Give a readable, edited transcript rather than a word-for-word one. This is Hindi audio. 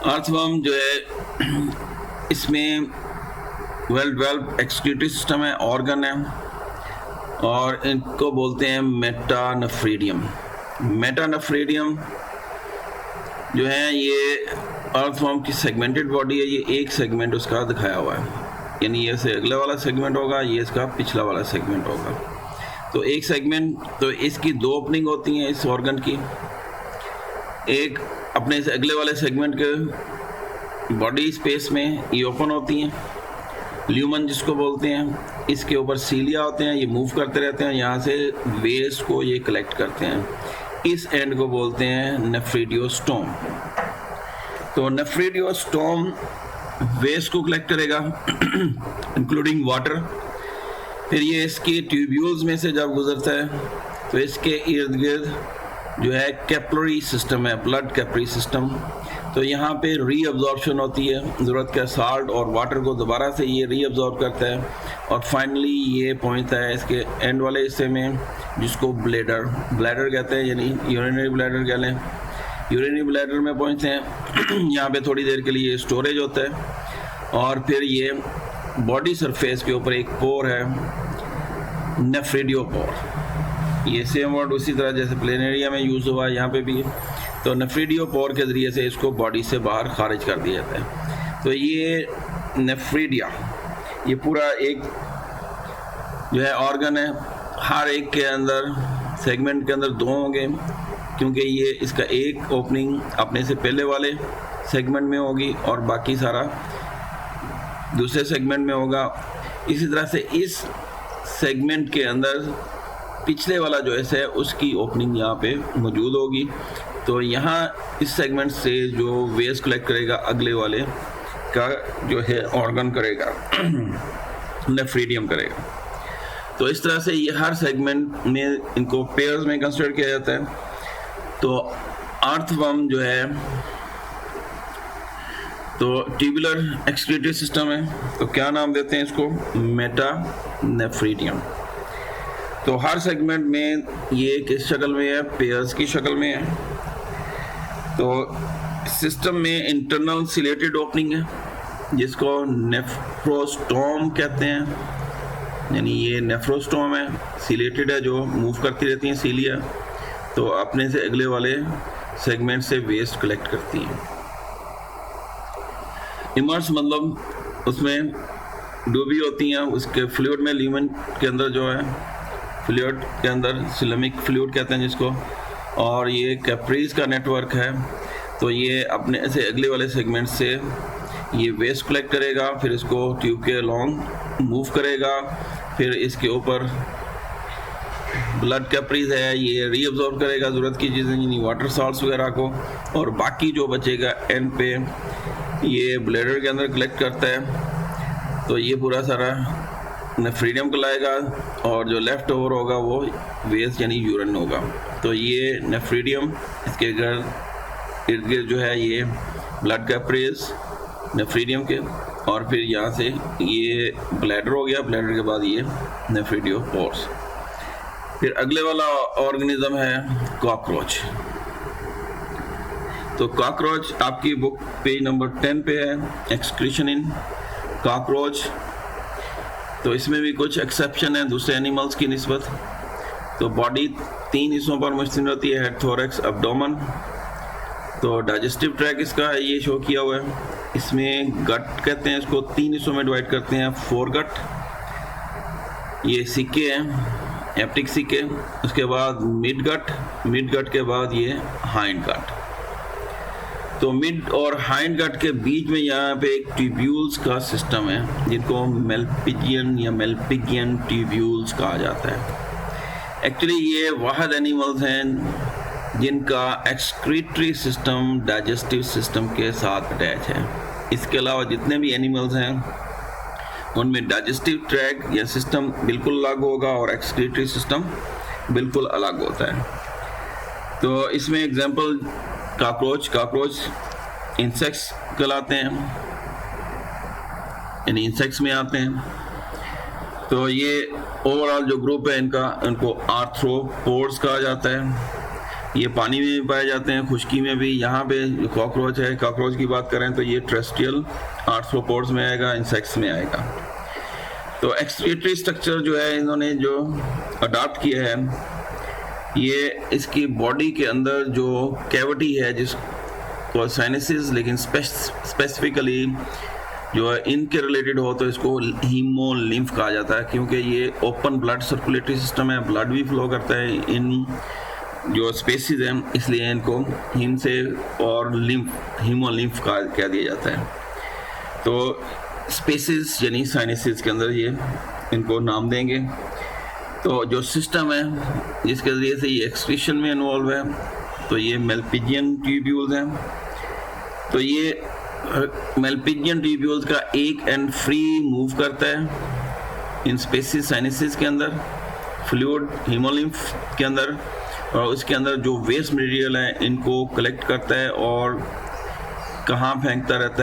अर्थवर्म जो है इसमें वेल डेवलप्ड एक्सक्रीटरी सिस्टम है, ऑर्गन है, और इनको बोलते हैं मेटानेफ्रीडियम। मेटानेफ्रीडियम जो है ये अर्थवर्म की सेगमेंटेड बॉडी है। ये एक सेगमेंट उसका दिखाया हुआ है, यानी ये से अगले वाला सेगमेंट होगा, ये इसका पिछला वाला सेगमेंट होगा। तो एक सेगमेंट, तो इसकी दो ओपनिंग होती हैं इस ऑर्गन की। एक अपने से अगले वाले सेगमेंट के बॉडी स्पेस में ये ओपन होती हैं, ल्यूमन जिसको बोलते हैं। इसके ऊपर सीलिया होते हैं, ये मूव करते रहते हैं, यहाँ से वेस्ट को ये कलेक्ट करते हैं। इस एंड को बोलते हैं नेफ्रिडियोस्टोम। तो नेफ्रिडियोस्टोम वेस्ट को कलेक्ट करेगा इंक्लूडिंग वाटर। फिर ये इसकी ट्यूब्यूल्स में से जब गुजरता है तो इसके इर्द गिर्द जो है कैपिलरी सिस्टम है, ब्लड कैपिलरी सिस्टम। तो यहाँ पे रीअब्जॉर्प्शन होती है, ज़रूरत का साल्ट और वाटर को दोबारा से ये रीअब्जॉर्ब करता है, और फाइनली ये पहुँचता है इसके एंड वाले हिस्से में जिसको ब्लैडर कहते हैं, यानी यूरिनरी ब्लैडर कह लें। यूरिनरी ब्लैडर में पहुँचते हैं, यहाँ पे थोड़ी देर के लिए स्टोरेज होता है, और फिर ये बॉडी सरफेस के ऊपर एक पोर है, नेफ्रिडियोपोर। ये सेम वर्ड उसी तरह जैसे प्लेनेरिया में यूज़ हुआ है यहाँ पे भी। तो नेफ्रिडियोपोर के ज़रिए से इसको बॉडी से बाहर खारिज कर दिया जाता है। तो ये नेफ्रिडिया ये पूरा एक जो है ऑर्गन है। हर एक के अंदर सेगमेंट के अंदर दो होंगे, क्योंकि ये इसका एक ओपनिंग अपने से पहले वाले सेगमेंट में होगी और बाकी सारा दूसरे सेगमेंट में होगा। इसी तरह से इस सेगमेंट के अंदर पिछले वाला जो है उसकी ओपनिंग यहाँ पे मौजूद होगी। तो यहाँ इस सेगमेंट से जो वेस्ट कलेक्ट करेगा अगले वाले का जो है ऑर्गन करेगा नेफ्रिडियम करेगा। तो इस तरह से ये हर सेगमेंट में इनको पेयर्स में कंसिडर किया जाता है। तो अर्थवर्म जो है तो ट्यूबुलर एक्सक्रीटरी सिस्टम है, तो क्या नाम देते हैं इसको? मेटानेफ्रीडियम। तो हर सेगमेंट में ये किस शक्ल में है? पेयर्स की शक्ल में है। तो सिस्टम में इंटरनल सिलेटेड ओपनिंग है जिसको नेफ्रोस्टोम कहते हैं, यानी ये नेफ्रोस्टोम है, सिलेटेड है, जो मूव करती रहती हैं सीलिया। तो अपने से अगले वाले सेगमेंट से वेस्ट कलेक्ट करती हैं। इमर्स मतलब उसमें डूबी होती हैं, उसके फ्लूइड में, ल्यूमन के अंदर जो है फ्लूइड के अंदर सिलेमिक फ्लूइड कहते हैं जिसको, और ये कैप्रीज का नेटवर्क है। तो ये अपने से अगले वाले सेगमेंट से ये वेस्ट कलेक्ट करेगा, फिर इसको ट्यूब के अलॉन्ग मूव करेगा, फिर इसके ऊपर ब्लड कैप्रीज है, ये रीअब्जॉर्ब करेगा ज़रूरत की चीज़ें यानी वाटर सॉल्ट्स वगैरह को, और बाकी जो बचेगा एंड पे ये ब्लैडर के अंदर कलेक्ट करता है। तो ये पूरा सारा नेफ्रिडियम को लाएगा, और जो लेफ़्ट ओवर होगा वो वेस्ट यानी यूरिन होगा। तो ये नेफ्रिडियम, इसके इर्द गिर्द जो है ये ब्लड कैप्रीज नेफ्रिडियम के, और फिर यहाँ से ये ब्लैडर हो गया, ब्लैडर के बाद ये नेफ्रिडियोपोर्स। फिर अगले वाला ऑर्गेनिज्म है कॉकरोच। तो कॉकरोच आपकी बुक पेज नंबर 10 पे है, एक्सक्रीशन इन कॉकरोच। तो इसमें भी कुछ एक्सेप्शन है दूसरे एनिमल्स की निस्बत। तो बॉडी 3 हिस्सों पर मुश्तमिल होती है, हेड, थोरैक्स, एब्डोमेन। तो डाइजेस्टिव ट्रैक इसका है, ये शो किया हुआ है। इसमें गट कहते हैं इसको, 3 हिस्सों में डिवाइड करते हैं, फोरगट, ये सिक्के हैं, एप्टिक सिक्के, उसके बाद मिड गट के बाद ये हाइंड गट। तो मिड और हाइंड गट के बीच में यहाँ पे एक ट्यूब्यूल्स का सिस्टम है जिनको मेलपिजियन या मेलपिगियन ट्यूब्यूल्स कहा जाता है। एक्चुअली ये वाहिद एनिमल्स हैं जिनका एक्सक्रीटरी सिस्टम डाइजेस्टिव सिस्टम के साथ अटैच है। इसके अलावा जितने भी एनिमल्स हैं उनमें डाइजेस्टिव ट्रैक या सिस्टम बिल्कुल अलग होगा और एक्सक्रीटरी सिस्टम बिल्कुल अलग होता है। तो इसमें एग्जांपल कॉकरोच इंसेक्ट्स कहलाते हैं, यानी इंसेक्ट्स में आते हैं। तो ये ओवरऑल जो ग्रुप है इनको आर्थ्रोपोड्स कहा जाता है। ये पानी में भी पाए जाते हैं, खुश्की में भी। यहाँ पे कॉकरोच है, कॉकरोच की बात करें तो ये टेरेस्ट्रियल आर्थ्रोपोड्स में आएगा, इंसेक्ट्स में आएगा। तो एक्सक्रीटरी स्ट्रक्चर जो है इन्होंने जो अडॉप्ट किया है, ये इसकी बॉडी के अंदर जो कैविटी है जिसको साइनसिस, लेकिन स्पेसिफिकली जो है इनके रिलेटेड हो तो इसको हीमोलिम्फ कहा जाता है, क्योंकि ये ओपन ब्लड सर्कुलेटरी सिस्टम है, ब्लड भी फ्लो करता है इन जो स्पेसिस हैं, इसलिए इनको हीम से और लिम्फ, हीमोलिम्फ कह दिया जाता है। तो स्पेसिस यानी साइनसिस के अंदर ये इनको नाम देंगे। तो जो सिस्टम है जिसके ज़रिए से ये एक्सक्रीशन में इन्वॉल्व है, तो ये मेलपिजियन ट्यूब्यूल्स हैं। तो ये मेलपिजियन ट्यूब्यूल्स का एक एंड फ्री मूव करता है इन स्पेसिस साइनसिस के अंदर, फ्लूइड हीमोलिम्फ के अंदर, और उसके अंदर जो वेस्ट मटेरियल है इनको कलेक्ट करता है और कहाँ फेंकता रहता है।